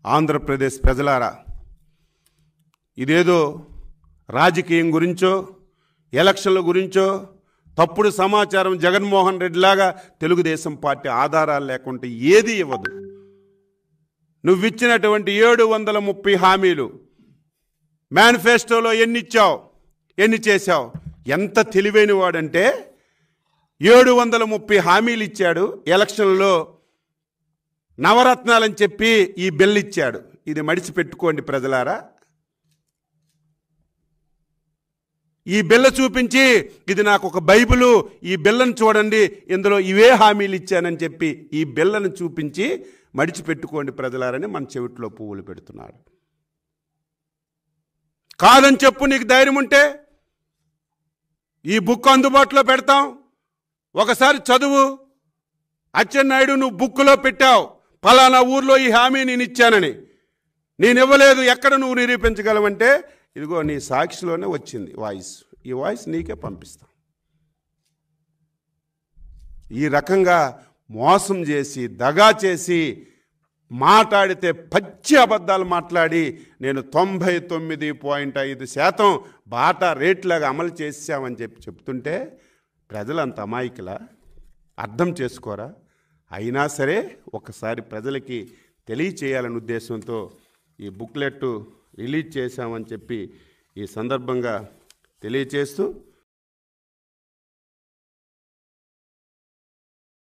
ఆంధ్రప్రదేశ్ ప్రజలారా, ఇదేదో రాజకీయం గురించో ఎలక్షన్ల గురించో తప్పుడు సమాచారం జగన్మోహన్ రెడ్డి లాగా తెలుగుదేశం పార్టీ ఆధారాలు లేకుంటే ఏది ఇవ్వదు. నువ్విచ్చినటువంటి 730 హామీలు మేనిఫెస్టోలో ఎన్ని ఇచ్చావు, ఎన్ని చేశావు? ఎంత తెలివైన వాడంటే 730 హామీలు ఇచ్చాడు, ఎలక్షన్లో నవరత్నాలని చెప్పి ఈ బిల్ ఇచ్చాడు. ఇది మడిచిపెట్టుకోండి ప్రజలారా. ఈ బిల్ల చూపించి ఇది నాకు ఒక బైబిలు, ఈ బిల్లను చూడండి, ఇందులో ఇవే హామీలు ఇచ్చానని చెప్పి ఈ బిల్లను చూపించి మడిచిపెట్టుకోండి ప్రజలారని మన చెవిట్లో పువ్వులు పెడుతున్నాడు. కాదని చెప్పు, నీకు ధైర్యం ఉంటే ఈ బుక్ అందుబాటులో పెడతాం, ఒకసారి చదువు. అచ్చెన్నాయుడు, నువ్వు బుక్లో పెట్టావు ఫలానా ఊర్లో ఈ హామీ నేను ఇచ్చానని, నేను ఇవ్వలేదు, ఎక్కడ నువ్వు నిరూపించగలవంటే ఇదిగో నీ సాక్షిలోనే వచ్చింది వాయిస్, ఈ వాయిస్ నీకే పంపిస్తాం. ఈ రకంగా మోసం చేసి దగా చేసి మాట్లాడితే పచ్చి అబద్ధాలు మాట్లాడి నేను 99.5% బాటా రేట్లాగా అమలు చేసామని చెప్తుంటే ప్రజలంత అమాయకులా? అర్థం చేసుకోరా? అయినా సరే ఒకసారి ప్రజలకి తెలియచేయాలనే ఉద్దేశంతో ఈ బుక్లెట్ రిలీజ్ చేశామని చెప్పి ఈ సందర్భంగా తెలియచేస్తూ